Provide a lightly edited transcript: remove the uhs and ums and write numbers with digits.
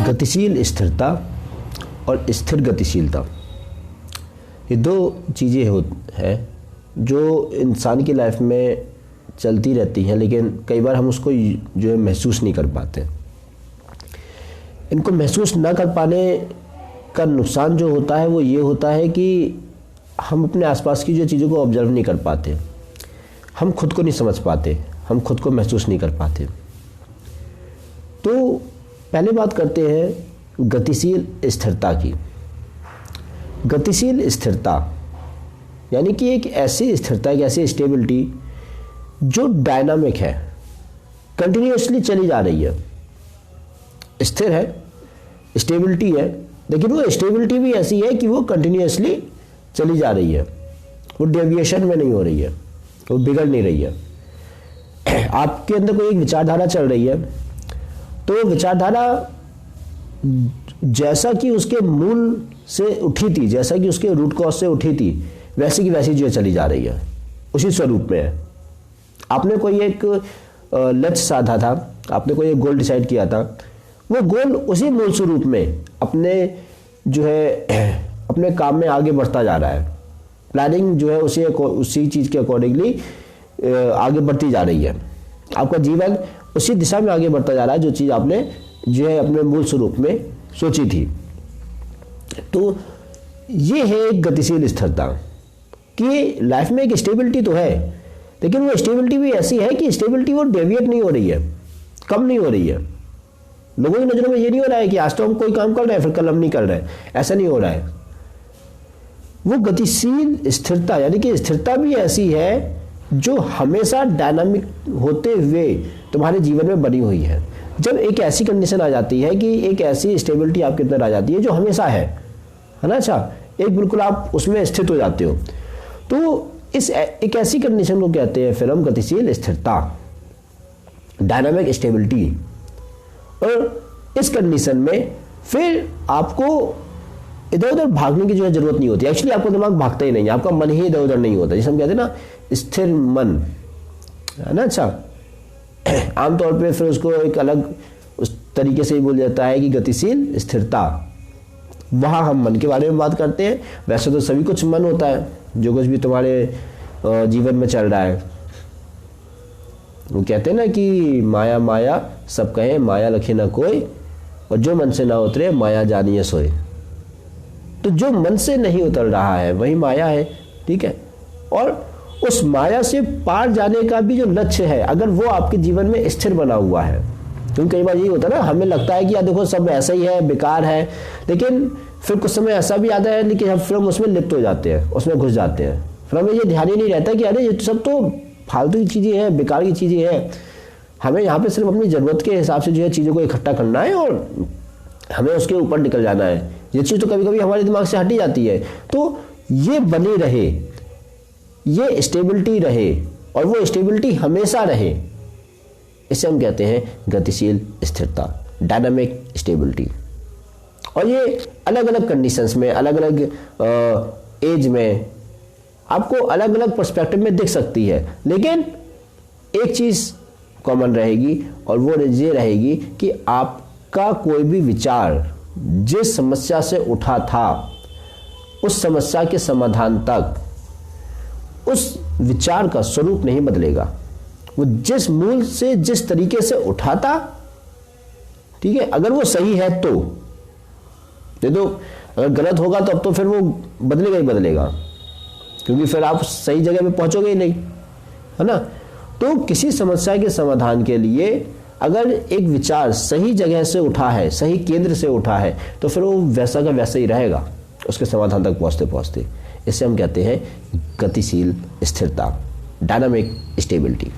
गतिशील स्थिरता और स्थिर गतिशीलता, ये दो चीज़ें हैं जो इंसान की लाइफ में चलती रहती हैं, लेकिन कई बार हम उसको जो है महसूस नहीं कर पाते। इनको महसूस ना कर पाने का नुकसान जो होता है वो ये होता है कि हम अपने आसपास की जो चीज़ों को ऑब्जर्व नहीं कर पाते, हम खुद को नहीं समझ पाते, हम खुद को महसूस नहीं कर पाते। तो पहले बात करते हैं गतिशील स्थिरता की। गतिशील स्थिरता यानी कि एक ऐसी स्थिरता, एक ऐसी स्टेबिलिटी जो डायनामिक है, कंटिन्यूअसली चली जा रही है, स्थिर है, स्टेबिलिटी है, लेकिन वो स्टेबिलिटी भी ऐसी है कि वो कंटिन्यूअसली चली जा रही है, वो डेविएशन में नहीं हो रही है, वो बिगड़ नहीं रही है। आपके अंदर कोई एक विचारधारा चल रही है, तो विचारधारा जैसा कि उसके मूल से उठी थी, जैसा कि उसके रूट कॉज से उठी थी, वैसी की वैसी जो चली जा रही है, उसी स्वरूप में है। आपने कोई एक लक्ष्य साधा था, आपने कोई एक गोल डिसाइड किया था, वो गोल उसी मूल स्वरूप में अपने जो है अपने काम में आगे बढ़ता जा रहा है। प्लानिंग जो है उसी चीज़ के अकॉर्डिंगली आगे बढ़ती जा रही है। आपका जीवन उसी दिशा में आगे बढ़ता जा रहा है जो चीज़ आपने जो है अपने मूल स्वरूप में सोची थी। तो ये है एक गतिशील स्थिरता कि लाइफ में एक स्टेबिलिटी तो है, लेकिन वो स्टेबिलिटी भी ऐसी है कि स्टेबिलिटी वो डेविएट नहीं हो रही है, कम नहीं हो रही है। लोगों की नज़रों में ये नहीं हो रहा है कि आज तो हम कोई काम कर रहे हैं फिर कल हम नहीं कर रहे हैं, ऐसा नहीं हो रहा है। वो गतिशील स्थिरता यानी कि स्थिरता भी ऐसी है जो हमेशा डायनामिक होते हुए तुम्हारे जीवन में बनी हुई है। जब एक ऐसी कंडीशन आ जाती है कि एक ऐसी स्टेबिलिटी आपके अंदर आ जाती है जो हमेशा है ना, अच्छा, एक बिल्कुल आप उसमें स्थित हो जाते हो, तो इस एक ऐसी कंडीशन को कहते हैं फिर हम गतिशील स्थिरता, डायनामिक स्टेबिलिटी। और इस कंडीशन में फिर आपको इधर उधर भागने की जो है जरूरत नहीं होती। एक्चुअली आपका दिमाग भागता ही नहीं है, आपका मन ही इधर उधर नहीं होता, जिसे हम कहते हैं ना स्थिर मन, है ना। अच्छा, आमतौर पे फिर उसको एक अलग उस तरीके से ही बोल जाता है कि गतिशील स्थिरता। वहाँ हम मन के बारे में बात करते हैं। वैसे तो सभी कुछ मन होता है, जो कुछ भी तुम्हारे जीवन में चल रहा है। वो कहते हैं ना कि माया माया सब कहे, माया लखे ना कोई, और जो मन से ना उतरे माया जानिए सोए। तो जो मन से नहीं उतर रहा है वही माया है, ठीक है। और उस माया से पार जाने का भी जो लक्ष्य है, अगर वो आपके जीवन में स्थिर बना हुआ है, क्योंकि कई बार यही होता है ना, हमें लगता है कि यार देखो सब ऐसा ही है, बेकार है, लेकिन फिर कुछ समय ऐसा भी आता है, लेकिन फिर हम उसमें लिप्त हो जाते हैं, उसमें घुस जाते हैं। फिर हमें ये ध्यान ही नहीं रहता कि अरे ये सब तो फालतू की चीज़ें हैं, बेकार की चीज़ें हैं। हमें यहाँ पे सिर्फ अपनी ज़रूरत के हिसाब से जो है चीज़ों को इकट्ठा करना है और हमें उसके ऊपर निकल जाना है। ये चीज़ तो कभी कभी हमारे दिमाग से हटी जाती है। तो ये बनी रहे, ये स्टेबिलिटी रहे, और वो स्टेबिलिटी हमेशा रहे, इसे हम कहते हैं गतिशील स्थिरता, डायनामिक स्टेबिलिटी। और ये अलग अलग कंडीशंस में, अलग अलग एज में आपको अलग अलग पर्सपेक्टिव में दिख सकती है, लेकिन एक चीज़ कॉमन रहेगी, और वो ये रहेगी कि आपका कोई भी विचार जिस समस्या से उठा था, उस समस्या के समाधान तक उस विचार का स्वरूप नहीं बदलेगा। वो जिस मूल से, जिस तरीके से उठा था, ठीक है, अगर वो सही है तो दे दो, अगर गलत होगा तो अब तो फिर वो बदलेगा ही बदलेगा, क्योंकि फिर आप सही जगह पे पहुंचोगे ही नहीं, है ना। तो किसी समस्या के समाधान के लिए अगर एक विचार सही जगह से उठा है, सही केंद्र से उठा है, तो फिर वो वैसा का वैसा ही रहेगा उसके समाधान तक पहुंचते पहुंचते। इसे हम कहते हैं गतिशील स्थिरता, डायनामिक स्टेबिलिटी।